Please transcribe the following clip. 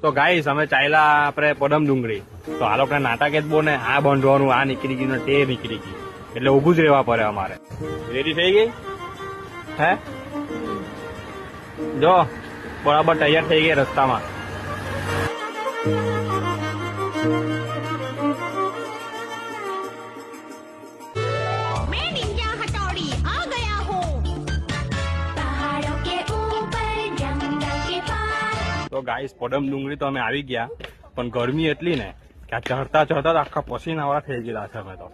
તો ગાઈસ અમે ચાલ્યા આપણે પડમ ડુંગળી તો આ લોકો નાટક જ બોને આ બાંધવાનું આ નીકળી ગયું ને તે નીકળી ગયું એટલે ઉભું જ રહેવા પડે અમારે રેડી થઈ ગઈ હે જો બરાબર તૈયાર થઈ ગઈ રસ્તામાં તો ગાઈસ પડમ ડુંગળી તો અમે આવી ગયા પણ ગરમી એટલી ને કે આ ચડતા ચડતા આખા પસીનાવાળા થઈ ગયેલા છે અમે તો